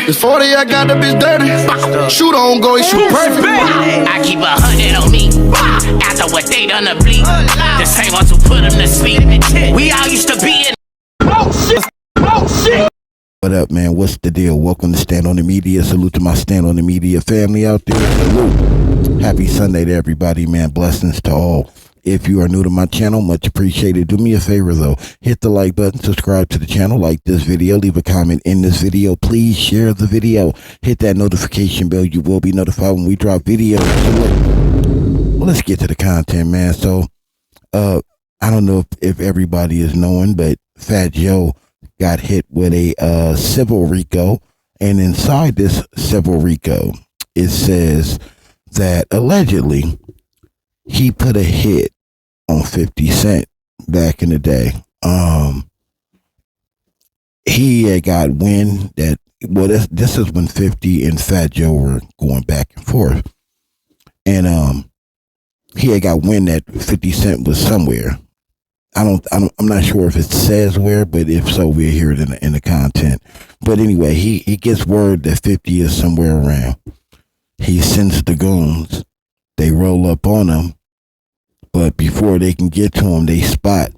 It's 40, I got the bitch dirty. Shoot on, go, shoot perfect. I keep 100 on me. After what they done to bleed. The same ones who put them to sleep. We all used to be in. Oh shit. What up, man? What's the deal? Welcome to Stand on the Media. Salute to my Stand on the Media family out there. Salute. Happy Sunday to everybody, man. Blessings to all. If you are new to my channel, much appreciated. Do me a favor, though. Hit the like button, subscribe to the channel, like this video, leave a comment in this video. Please share the video. Hit that notification bell. You will be notified when we drop videos. So let's get to the content, man. So, I don't know if everybody is knowing, but Fat Joe got hit with a civil Rico. And inside this civil Rico, it says that allegedly he put a hit on 50 Cent back in the day. He had got wind that, well, this is when 50 and Fat Joe were going back and forth. And he had got wind that 50 Cent was somewhere. I'm not sure if it says where, but if so, we'll hear it in the content. But anyway, he gets word that 50 is somewhere around. He sends the goons. They roll up on him. But before they can get to him, they spot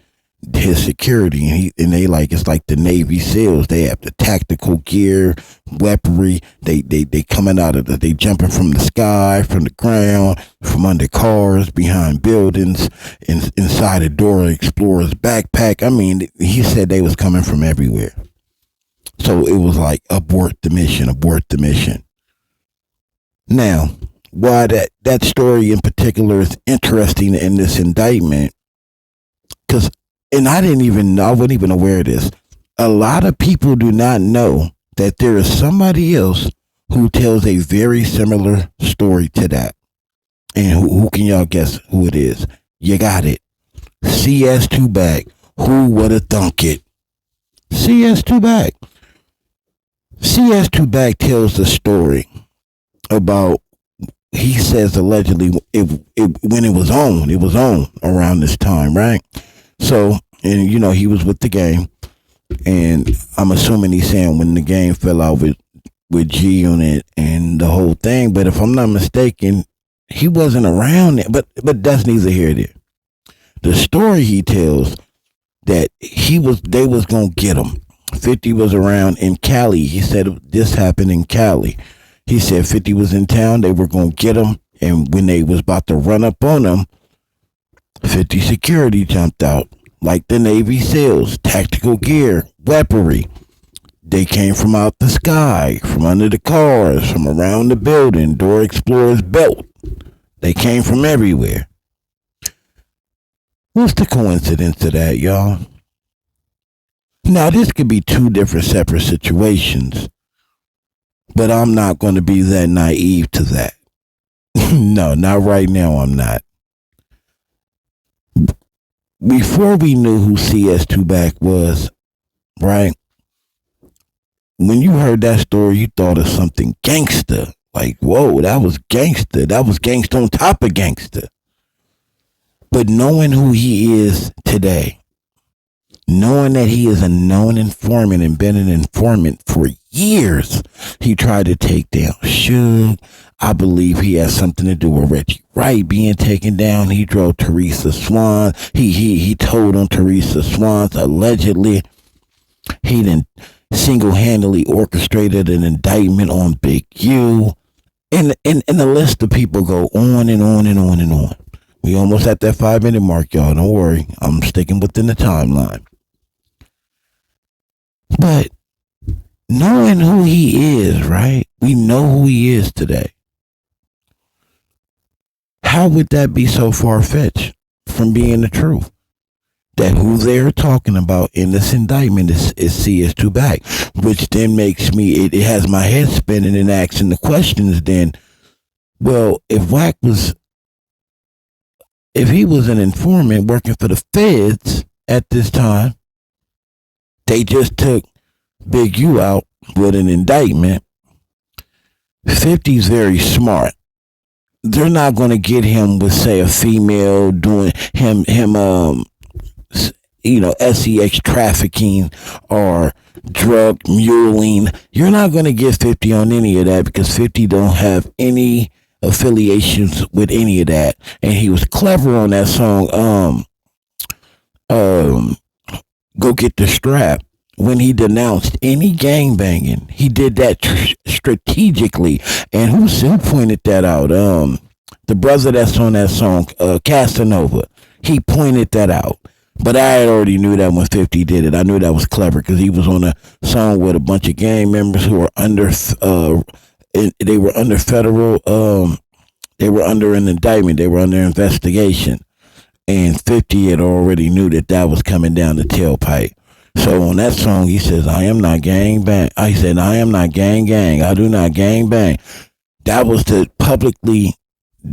his security, and they like, it's like the Navy SEALs. They have the tactical gear, weaponry. They coming out of they jumping from the sky, from the ground, from under cars, behind buildings, inside a Dora Explorer's backpack. I mean, he said they was coming from everywhere. So it was like abort the mission. Now, why that story in particular is interesting in this indictment, because, and I wasn't even aware of this. A lot of people do not know that there is somebody else who tells a very similar story to that. And who can y'all guess who it is? You got it. CS2 Back. Who would have thunk it? CS2 Back. CS2 Back tells the story about, he says allegedly when it was on around this time, right? So, and you know, he was with the game, and I'm assuming he's saying when the game fell out with G Unit and the whole thing. But if I'm not mistaken, he wasn't around it. But that's neither here nor there. The story he tells that they was gonna get him. 50 was around in Cali. He said this happened in Cali. He said 50 was in town, they were going to get him, and when they was about to run up on him, 50 security jumped out, like the Navy SEALs, tactical gear, weaponry. They came from out the sky, from under the cars, from around the building, Dora Explorer's belt. They came from everywhere. What's the coincidence of that, y'all? Now, this could be two different separate situations. But I'm not going to be that naive to that. No, not right now, I'm not. Before we knew who CS2 Back was, right? When you heard that story, you thought of something gangster. Like, whoa, that was gangster. That was gangster on top of gangster. But knowing who he is today, knowing that he is a known informant and been an informant for years, he tried to take down Suge. I believe he has something to do with Reggie Wright being taken down. He drove Teresa Swan. He told on Teresa Swan allegedly. He then single-handedly orchestrated an indictment on Big U. And the list of people go on and on and on and on. We almost at that 5-minute mark, y'all. Don't worry. I'm sticking within the timeline. But knowing who he is, right? We know who he is today. How would that be so far-fetched from being the truth? that who they're talking about in this indictment is CS2 back, which then makes me, it has my head spinning and asking the questions then, well, if he was an informant working for the feds at this time, they just took Big U out with an indictment. 50's very smart. They're not going to get him with, say, a female doing him sex trafficking or drug muling. You're not going to get 50 on any of that because 50 don't have any affiliations with any of that. And he was clever on that song, Go Get the Strap. When he denounced any gangbanging, he did that strategically. And who pointed that out? The brother that's on that song, Casanova. He pointed that out. But I had already knew that when 50 did it. I knew that was clever because he was on a song with a bunch of gang members who were under, they were under federal, they were under an indictment. They were under investigation. And 50 had already knew that was coming down the tailpipe. So on that song, he says, I am not gang bang. I said, I am not gang. I do not gang bang. That was to publicly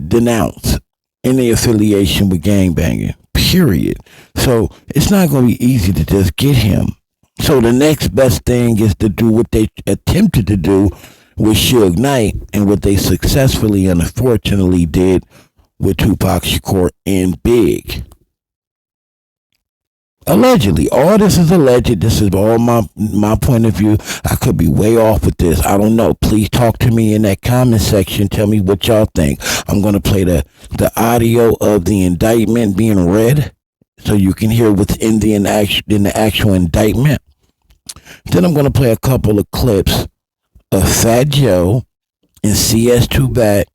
denounce any affiliation with gang banging, period. So it's not going to be easy to just get him. So the next best thing is to do what they attempted to do with Suge Knight and what they successfully and unfortunately did with Tupac Shakur and Big. Allegedly. All this is alleged. This is all my point of view. I could be way off with this. I don't know. Please talk to me in that comment section. Tell me what y'all think. I'm going to play the audio of the indictment being read so you can hear what's in the actual indictment. Then I'm going to play a couple of clips of Fat Joe and CS2 Back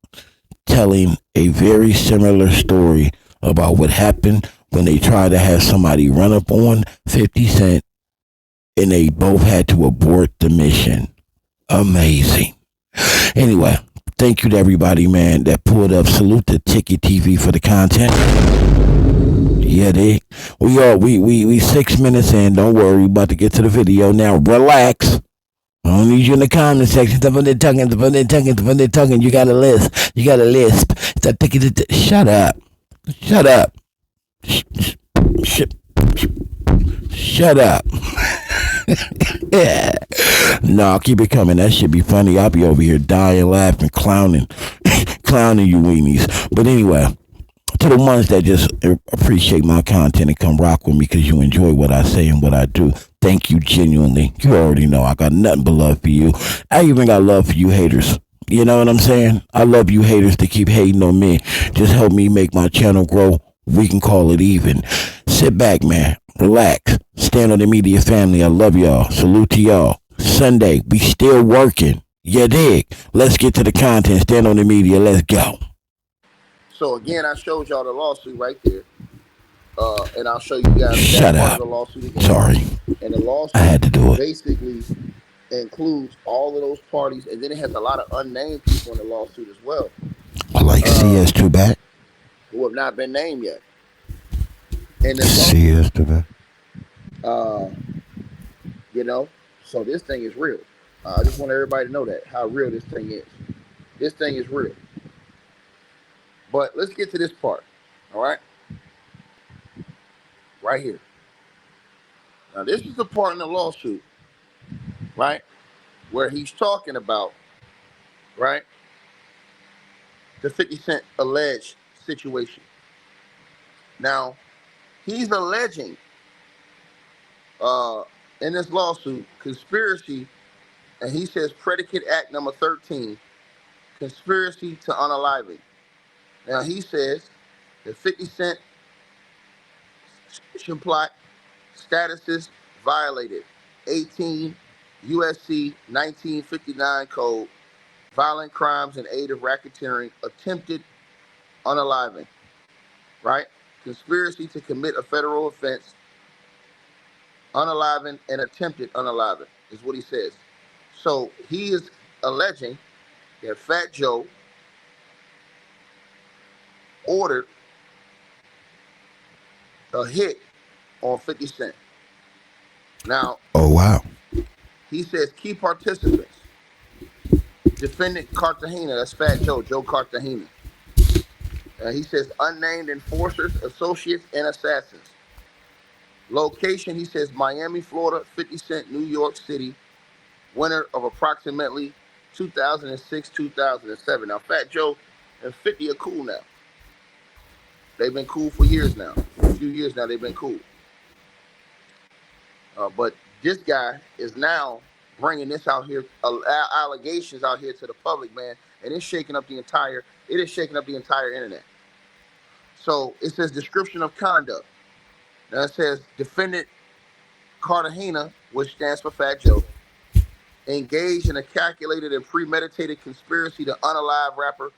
telling a very similar story about what happened when they tried to have somebody run up on 50 Cent and they both had to abort the mission. Amazing. Anyway, thank you to everybody, man, that pulled up. Salute to Ticket TV for the content. Yeah, we 6 minutes in. Don't worry, we about to get to the video now. Relax. I don't need you in the comment section. You got a lisp. Shut up. Shut up. Yeah. No, keep it coming. That should be funny. I'll be over here dying, laughing, clowning you weenies. But anyway, to the ones that just appreciate my content and come rock with me because you enjoy what I say and what I do, thank you genuinely. You already know I got nothing but love for you. I even got love for you haters. You know what I'm saying? I love you haters to keep hating on me. Just help me make my channel grow. We can call it even. Sit back, man. Relax. Stand on the media family. I love y'all. Salute to y'all. Sunday, we still working. You dig? Let's get to the content. Stand on the media. Let's go. So again, I showed y'all the lawsuit right there. And I'll show you guys Shut that part up. of the lawsuit again. Sorry. And the lawsuit I had to do it. basically includes all of those parties, and then it has a lot of unnamed people in the lawsuit as well. Like CS2 Back? Who have not been named yet. And the CS2 Back. So this thing is real. I just want everybody to know that, how real this thing is. This thing is real. But let's get to this part, all right? Right here. Now, this is the part in the lawsuit, right, where he's talking about, right, the 50 Cent alleged situation. Now, he's alleging in this lawsuit conspiracy, and he says predicate act number 13, conspiracy to unalive. Now, he says that 50 Cent plot statuses violated 18 USC 1959 code, violent crimes in aid of racketeering, attempted unaliving, right? Conspiracy to commit a federal offense, unaliving and attempted unaliving is what he says. So he is alleging that Fat Joe ordered a hit on 50 Cent. Now, Oh, wow. he says key participants. Defendant Cartagena, that's Fat Joe Cartagena. He says unnamed enforcers, associates, and assassins. Location, he says Miami, Florida, 50 Cent, New York City, winner of approximately 2006, 2007. Now, Fat Joe and 50 are cool now. They've been cool for years now. For a few years now, they've been cool. But this guy is now bringing this out here, allegations out here to the public, man, and it's shaking up the entire internet. So it says description of conduct. Now it says defendant Cartagena, which stands for Fat Joe, engaged in a calculated and premeditated conspiracy to unalive rapper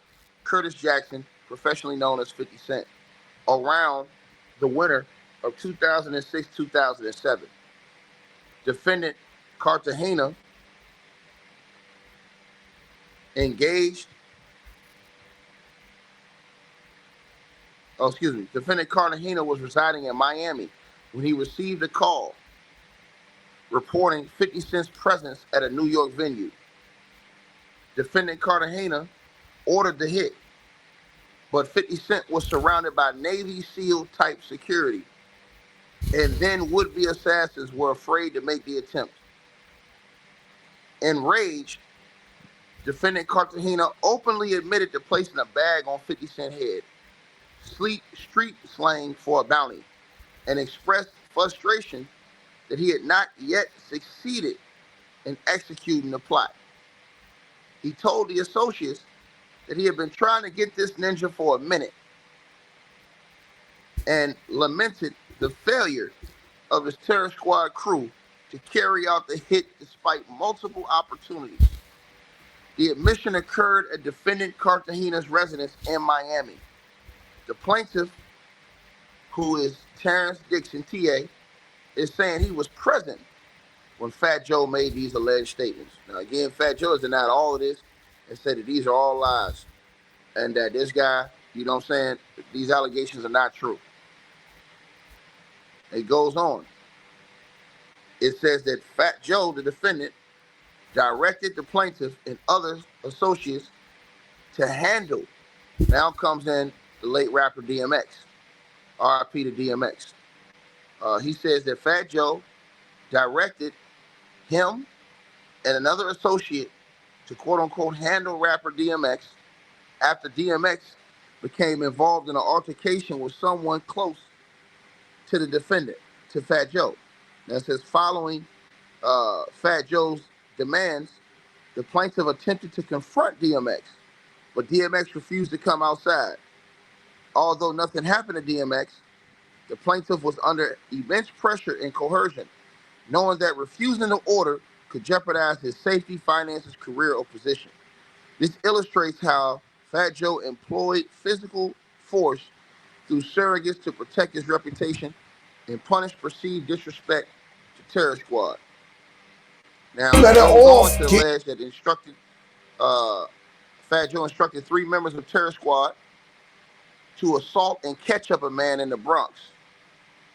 Curtis Jackson, professionally known as 50 Cent, around the winter of 2006-2007. Defendant Cartagena Defendant Cartagena was residing in Miami when he received a call reporting 50 Cent's presence at a New York venue. Defendant Cartagena ordered the hit, but 50 Cent was surrounded by Navy SEAL type security, and then would-be assassins were afraid to make the attempt. Enraged, defendant Cartagena openly admitted to placing a bag on 50 Cent's head, street slang for a bounty, and expressed frustration that he had not yet succeeded in executing the plot. He told the associates that he had been trying to get this ninja for a minute and lamented the failure of his terror squad crew to carry out the hit despite multiple opportunities. The admission occurred at defendant Cartagena's residence in Miami. The plaintiff, who is Terrence Dixon, TA, is saying he was present when Fat Joe made these alleged statements. Now, again, Fat Joe has denied all of this and said that these are all lies and that this guy, you know what I'm saying, these allegations are not true. It goes on. It says that Fat Joe, the defendant, directed the plaintiff and other associates to handle. Now comes in the late rapper DMX, RIP to DMX. He says that Fat Joe directed him and another associate to quote-unquote handle rapper DMX after DMX became involved in an altercation with someone close to the defendant, to Fat Joe. Now it says following Fat Joe's demands, the plaintiff attempted to confront DMX, but DMX refused to come outside. Although nothing happened to DMX, the plaintiff was under immense pressure and coercion, knowing that refusing the order could jeopardize his safety, finances, career, or position. This illustrates how Fat Joe employed physical force through surrogates to protect his reputation and punish perceived disrespect to Terror Squad. Now, Let it off. to allege that Fat Joe instructed 3 members of Terror Squad to assault and catch up a man in the Bronx.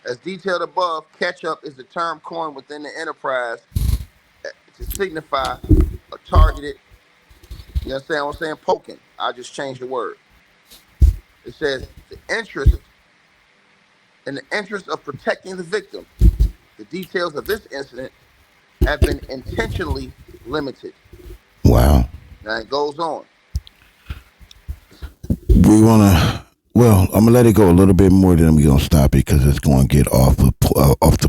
As detailed above, catch up is the term coined within the enterprise to signify a targeted, you understand what I'm saying, poking. I just changed the word. It says in the interest of protecting the victim, the details of this incident have been intentionally limited. Wow. Now it goes on. We want to, well, I'm going to let it go a little bit more, then we're going to stop it because it's going to get off the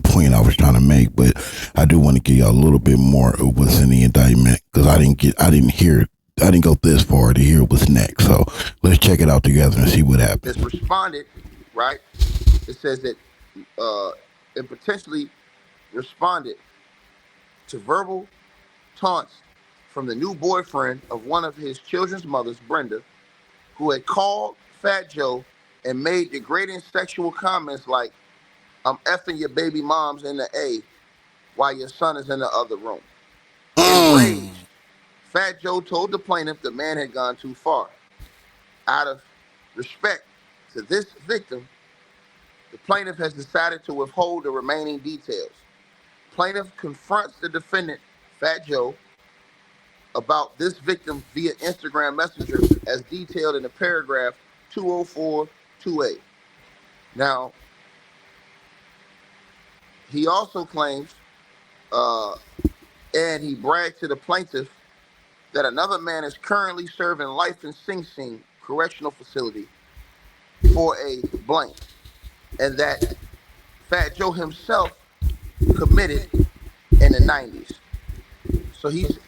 point I was trying to make. But I do want to give you a little bit more of what's in the indictment because I didn't go this far to hear what's next. So let's check it out together and see what happens. It's responded, right? It says that it potentially responded to verbal taunts from the new boyfriend of one of his children's mothers, Brenda, who had called Fat Joe and made degrading sexual comments like, "I'm effing your baby moms in the A while your son is in the other room." Enraged, Fat Joe told the plaintiff the man had gone too far. Out of respect to this victim, The plaintiff has decided to withhold the remaining details. Plaintiff confronts the defendant, Fat Joe, about this victim via Instagram Messenger as detailed in the paragraph 204-2A. Now, he also claims, and he bragged to the plaintiff, that another man is currently serving life in Sing Sing Correctional Facility for a blank, and that Fat Joe himself committed in the 90s. So he's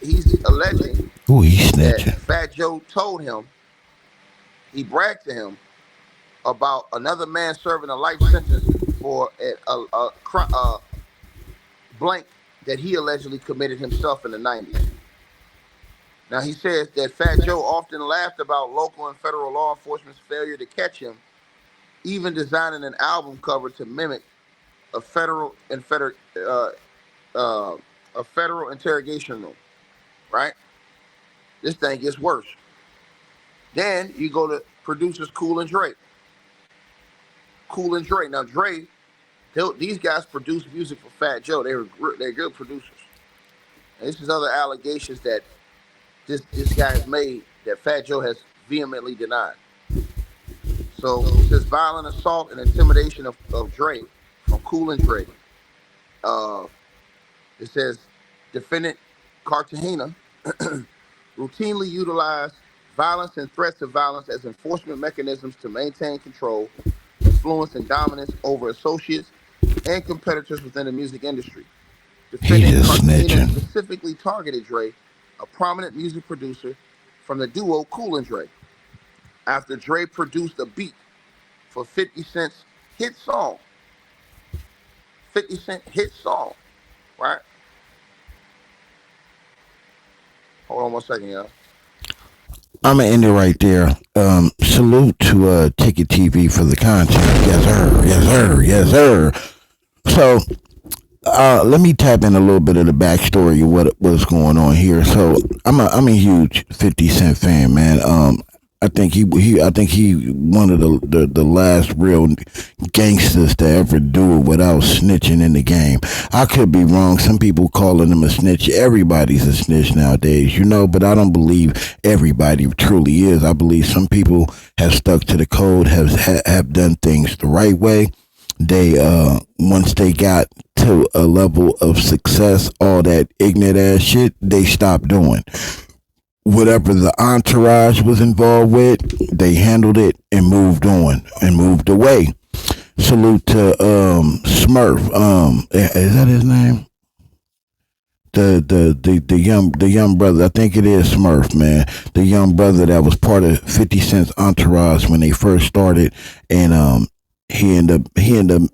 alleging that Fat Joe told him, he bragged to him about another man serving a life sentence for a blank that he allegedly committed himself in the 90s. Now, he says that Fat Joe often laughed about local and federal law enforcement's failure to catch him, even designing an album cover to mimic a federal interrogation room, right? This thing gets worse. Then you go to producers Cool and Dre. Cool and Dre. Now, Dre, these guys produce music for Fat Joe. They're good producers. And this is other allegations that this guy has made that Fat Joe has vehemently denied. So it says violent assault and intimidation of Dre from Cool and Dre. It says defendant Cartagena routinely utilized violence and threats of violence as enforcement mechanisms to maintain control, influence, and dominance over associates and competitors within the music industry. Defendant Cartagena specifically targeted Dre, a prominent music producer from the duo Cool and Dre, after Dre produced a beat for 50 Cent's hit song. 50 Cent hit song, right? Hold on 1 second, y'all. I'm gonna end it right there. Salute to Ticket TV for the content. Yes, sir. Yes, sir. Yes, sir. So, let me tap in a little bit of the backstory of what's going on here. So, I'm a huge 50 Cent fan, man. I think he one of the last real gangsters to ever do it without snitching in the game. I could be wrong. Some people calling him a snitch. Everybody's a snitch nowadays, but I don't believe everybody truly is. I believe some people have stuck to the code, have done things the right way. They once they got to a level of success, all that ignorant ass shit, they stopped doing. Whatever the entourage was involved with, they handled it and moved on and moved away. Salute to Smurf. Is that his name? The young brother. I think it is Smurf, man. The young brother that was part of 50 Cent's entourage when they first started, and he ended up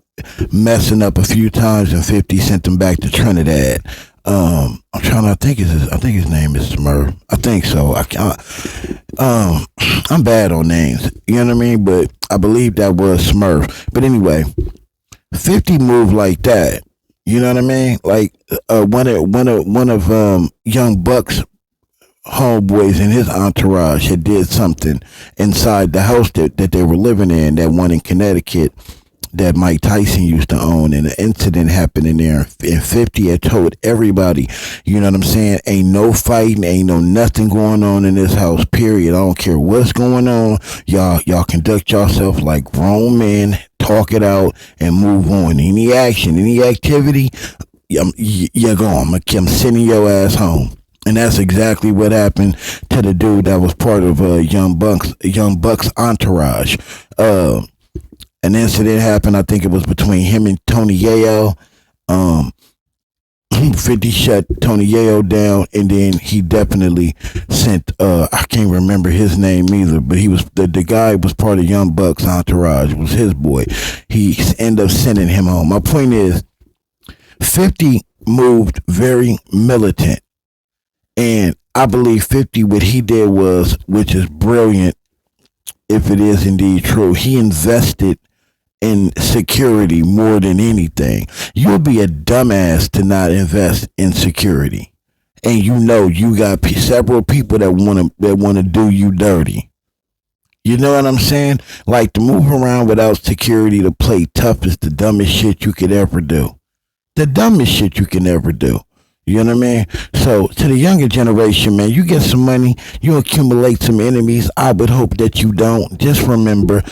messing up a few times, and 50 sent him back to Trinidad. I'm trying to think his name is Smurf. I think so. I'm bad on names, you know what I mean? But I believe that was Smurf. But anyway, 50 moved like that. You know what I mean? Like one of Young Buck's homeboys in his entourage had did something inside the house that they were living in, that one in Connecticut that Mike Tyson used to own, and an incident happened in there, and 50 had told everybody, you know what I'm saying, ain't no fighting, ain't no nothing going on in this house, period. I don't care what's going on. Y'all conduct yourself like grown men, talk it out, and move on. Any action, any activity, you're gone. I'm sending your ass home. And that's exactly what happened to the dude that was part of Young Buck's entourage. An incident happened, I think it was between him and Tony Yayo. 50 shut Tony Yayo down, and then he definitely sent, I can't remember his name either, but he was, the guy was part of Young Buck's entourage, was his boy. He ended up sending him home. My point is, 50 moved very militant, and I believe 50, what he did was, which is brilliant, if it is indeed true, he invested in security more than anything. You'll be a dumbass to not invest in security, and you got several people that want to do you dirty. You know what I'm saying? Like to move around without security to play tough is the dumbest shit you could ever do. The dumbest shit you can ever do. You know what I mean? So to the younger generation, man, you get some money, you accumulate some enemies. I would hope that you don't. Just remember,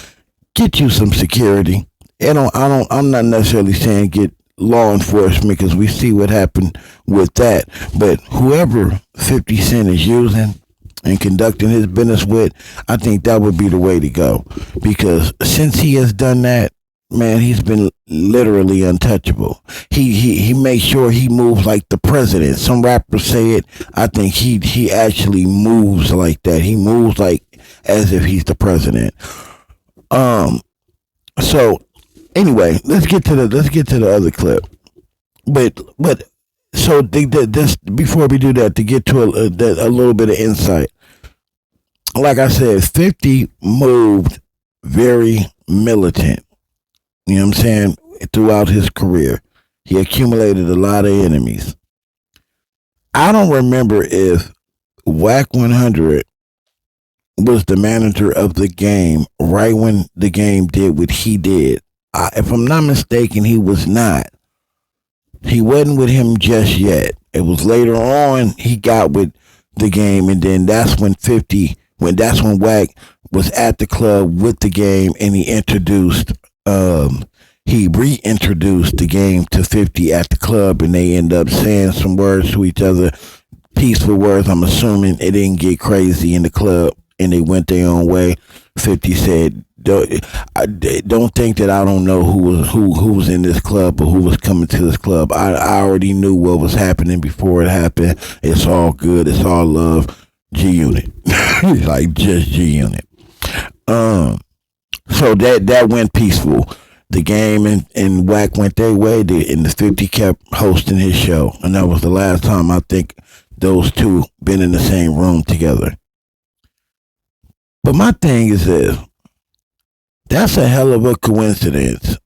get you some security. I'm not necessarily saying get law enforcement because we see what happened with that. But whoever 50 Cent is using and conducting his business with, I think that would be the way to go. Because since he has done that, man, he's been literally untouchable. He makes sure he moves like the president. Some rappers say it. I think he actually moves like that. He moves like as if he's the president. So anyway, let's get to the other clip. But so this before we do that, to get to a little bit of insight. Like I said, 50 moved very militant. You know what I'm saying? Throughout his career, he accumulated a lot of enemies. I don't remember if Wack 100 was the manager of the game right when the game did what he did. If I'm not mistaken, he was not. He wasn't with him just yet. It was later on he got with the game, and then that's when Wack was at the club with the game, and he reintroduced the game to 50 at the club, and they end up saying some words to each other, peaceful words. I'm assuming it didn't get crazy in the club, and they went their own way. 50 said, "Don't think that I don't know who was in this club or who was coming to this club. I already knew what was happening before it happened. It's all good. It's all love. G Unit, like just G Unit." So that went peaceful. The game and Wack went their way, and the 50 kept hosting his show, and that was the last time I think those two been in the same room together. But my thing is this: that's a hell of a coincidence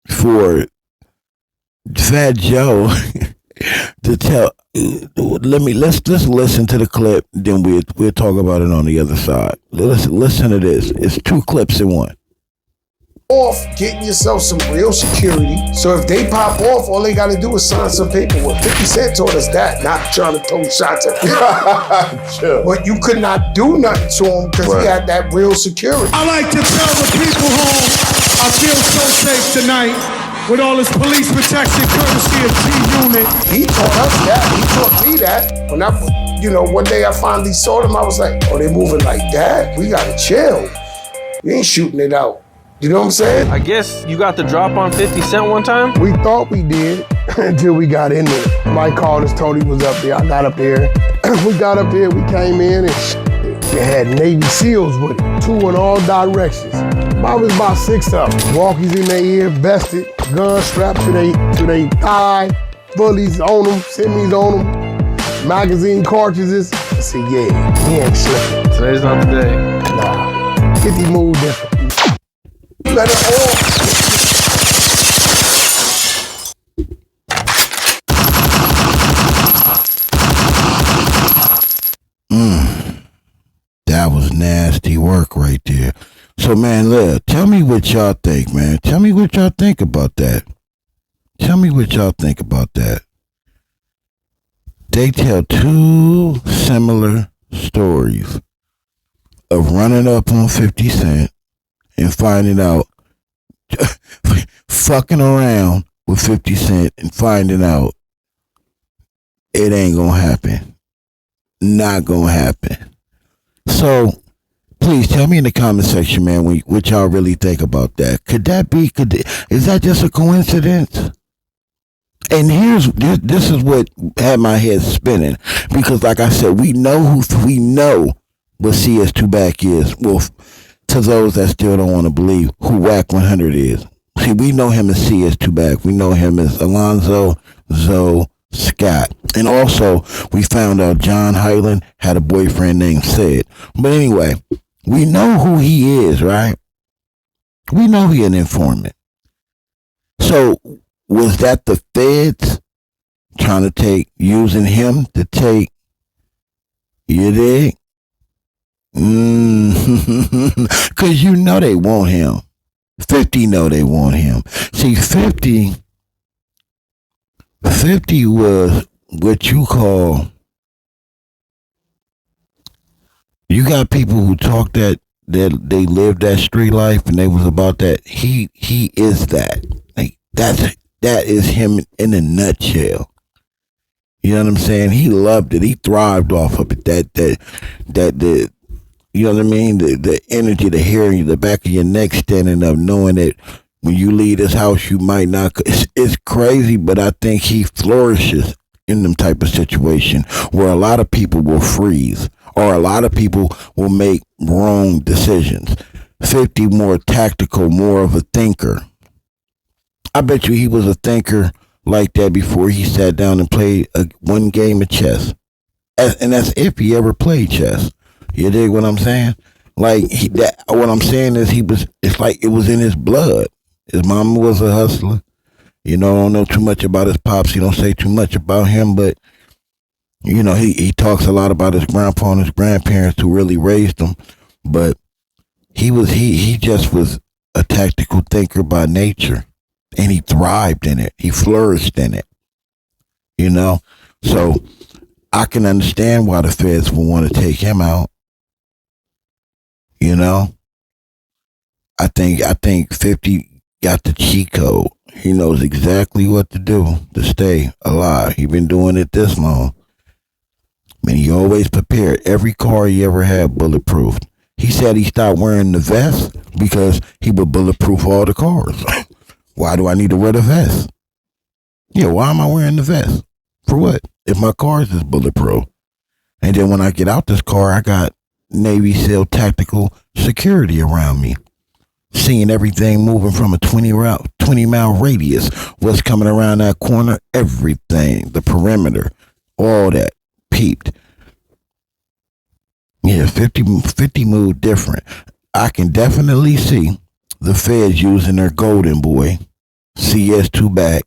for Fat Joe to tell. Let's listen to the clip, then we'll talk about it on the other side. Listen to this. It's two clips in one. Off getting yourself some real security. So if they pop off, all they got to do is sign some paperwork. 50 Cent told us that, not trying to throw shots at him. Sure. But you could not do nothing to him because he had that real security. I like to tell the people home, I feel so safe tonight with all this police protection courtesy of G Unit. He taught us that. He taught me that. When one day I finally saw them, I was like, oh, they moving like that? We got to chill. We ain't shooting it out. You know what I'm saying? I guess you got the drop on 50 Cent one time? We thought we did until we got in there. Mike called us, told he was up there. I got up there. We got up there, we came in, and they had Navy SEALs with it, two in all directions. I was about 6 of them. Walkies in their ear, vested, guns strapped to their thigh, bullies on them, semis on them, magazine cartridges. I said, yeah, he ain't slipping. Today's not the day. Nah, 50 moved different. Let it all. That was nasty work right there. So, man, look, tell me what y'all think, man. Tell me what y'all think about that. Tell me what y'all think about that. They tell two similar stories of running up on 50 Cent and finding out, fucking around with 50 Cent and finding out it ain't gonna happen. Not gonna happen. So, please tell me in the comment section, man, what y'all really think about that. Is that just a coincidence? And this is what had my head spinning, because like I said, we know what CS2 Back is. Well, to those that still don't want to believe who Wack 100 is. See, we know him as CS2 Back. We know him as Alonzo Zoe Scott. And also, we found out John Hyland had a boyfriend named Sid. But anyway, we know who he is, right? We know he an informant. So, was that the feds using him to take, you dig? Cause you know they want him. 50 know they want him. See, 50 was what you call, you got people who talk that they lived that street life and they was about that. He is that. Like that is him in a nutshell. You know what I'm saying? He loved it. He thrived off of it. That you know what I mean? The energy, the hearing, the back of your neck standing up, knowing that when you leave this house, you might not. It's crazy, but I think he flourishes in them type of situation where a lot of people will freeze or a lot of people will make wrong decisions. 50 more tactical, more of a thinker. I bet you he was a thinker like that before he sat down and played one game of chess. And that's if he ever played chess. You dig what I'm saying? Like what I'm saying is it's like it was in his blood. His mama was a hustler. You know, I don't know too much about his pops. He don't say too much about him, but you know, he talks a lot about his grandpa and his grandparents who really raised him. But he just was a tactical thinker by nature. And he thrived in it. He flourished in it. You know? So I can understand why the feds will want to take him out. You know? I think 50 got the cheat code. He knows exactly what to do to stay alive. He been doing it this long. And he always prepared. Every car he ever had bulletproof. He said he stopped wearing the vest because he would bulletproof all the cars. Why do I need to wear the vest? Yeah, why am I wearing the vest? For what? If my car is bulletproof. And then when I get out this car, I got Navy SEAL tactical security around me. Seeing everything moving from a 20-mile radius. What's coming around that corner? Everything. The perimeter. All that. Peeped. Yeah, 50 moved different. I can definitely see the feds using their golden boy, CS2 back,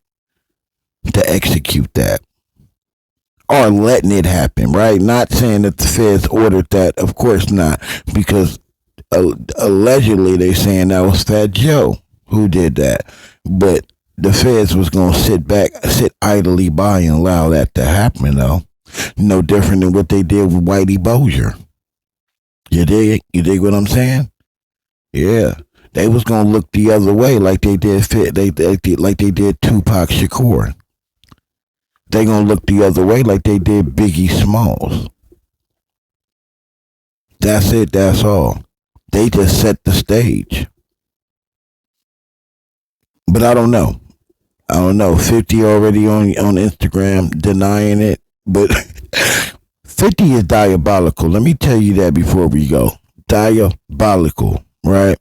to execute that. Or letting it happen, right? Not saying that the feds ordered that, of course not, because allegedly they saying that was Fat Joe who did that. But the feds was going to sit idly by and allow that to happen, though. No different than what they did with Whitey Bulger. You dig what I'm saying? Yeah. They was gonna look the other way like they did like they did Tupac Shakur. They gonna look the other way like they did Biggie Smalls. That's it, that's all. They just set the stage. But I don't know. 50 already on Instagram denying it. But 50 is diabolical. Let me tell you that before we go. Diabolical, right?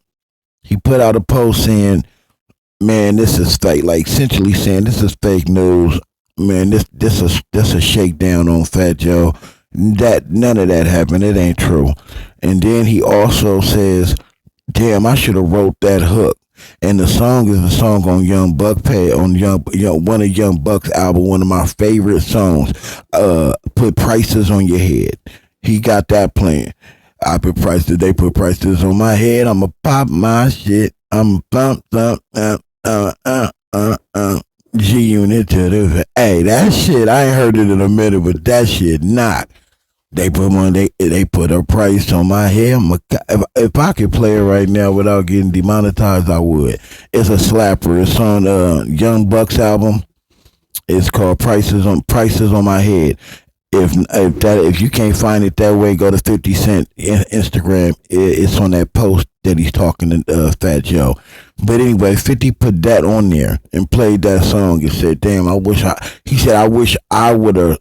He put out a post saying, man, this is fake. Like essentially saying this is fake news. Man, this a shakedown on Fat Joe. That none of that happened. It ain't true. And then he also says, damn, I should have wrote that hook. And the song is a song on Young Buck Pay on one of Young Buck's album, one of my favorite songs. Put Prices on Your Head. He got that playing. They put prices on my head. I'ma pop my shit. I'm pump. G-Unit to the. Hey, that shit, I ain't heard it in a minute, but that shit not. They put a price on my head. If I could play it right now without getting demonetized, I would. It's a slapper. It's on Young Buck's album. It's called Prices on My Head. If you can't find it that way, go to 50 Cent Instagram. It's on that post that he's talking to Fat Joe. But anyway, 50 put that on there and played that song and said, damn, I wish I would have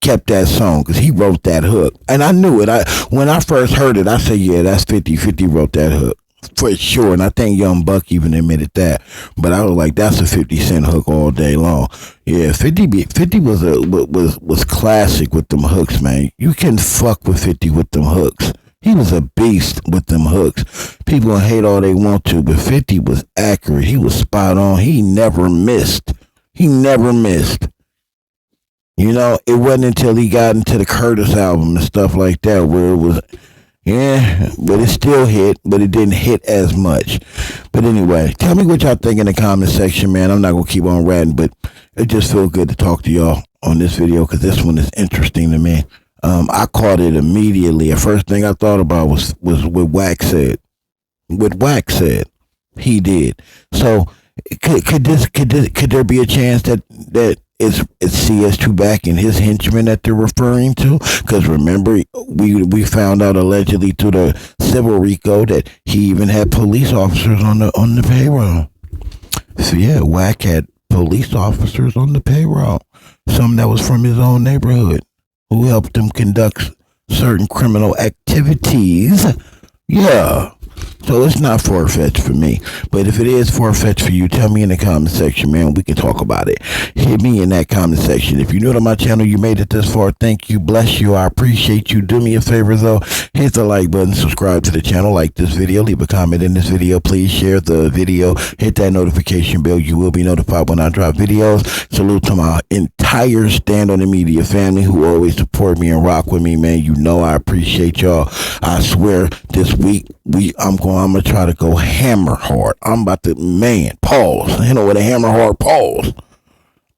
kept that song because he wrote that hook. And I knew it. When I first heard it, I said, yeah, that's 50. 50 wrote that hook. For sure, and I think Young Buck even admitted that. But I was like, that's a 50 Cent hook all day long. Yeah, 50 was classic with them hooks, man. You can fuck with 50 with them hooks. He was a beast with them hooks. People gonna hate all they want to, but 50 was accurate. He was spot on. He never missed. You know, it wasn't until he got into the Curtis album and stuff like that where it was, Yeah, but it still hit, but it didn't hit as much. But anyway, tell me what y'all think in the comment section, man. I'm not going to keep on ranting, but it just feels good to talk to y'all on this video because this one is interesting to me. I caught it immediately. The first thing I thought about was what Wack said. What Wack said, he did. So could there be a chance that it's CS2 back and his henchmen that they're referring to? Because remember, we found out allegedly through the civil Rico that he even had police officers on the payroll. So yeah, Wack had police officers on the payroll. Some that was from his own neighborhood who helped him conduct certain criminal activities. Yeah. So it's not far-fetched for me. But if it is far-fetched for you, tell me in the comment section, man. We can talk about it. Hit me in that comment section. If you're new to my channel, you made it this far, thank you, bless you, I appreciate you. Do me a favor, though. Hit the like button, subscribe to the channel, like this video, leave a comment in this video. Please share the video. Hit that notification bell. You will be notified when I drop videos. Salute to my entire Stand on the Media family who always support me and rock with me, man. You know I appreciate y'all. I swear this week, I'm gonna try to go hammer hard. I'm about to, man, pause. You know what a hammer hard pause.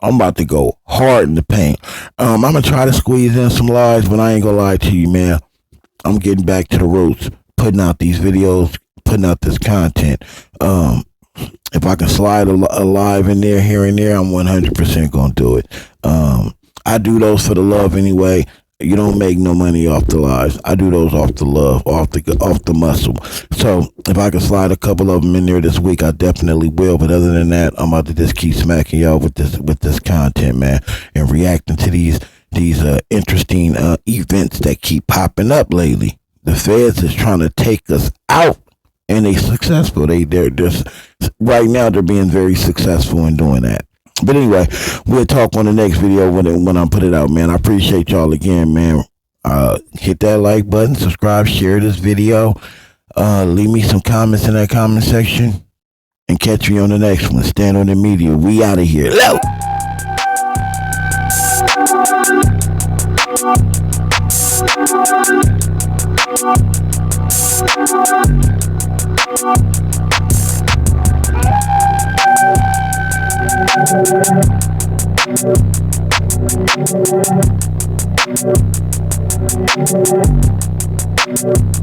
I'm about to go hard in the paint. I'm gonna try to squeeze in some lies, but I ain't gonna lie to you, man. I'm getting back to the roots, putting out these videos, putting out this content. If I can slide a live in there, here and there, I'm 100% gonna do it. I do those for the love anyway. You don't make no money off the lives. I do those off the love, off the muscle. So if I can slide a couple of them in there this week, I definitely will. But other than that, I'm about to just keep smacking y'all with this content, man, and reacting to these interesting events that keep popping up lately. The feds is trying to take us out, and they're successful. They're just right now they're being very successful in doing that. But anyway, we'll talk on the next video when I put it out, man. I appreciate y'all again, man. Hit that like button, subscribe, share this video. Leave me some comments in that comment section. And catch me on the next one. Stand on the Media. We out of here. Hello. Thank you.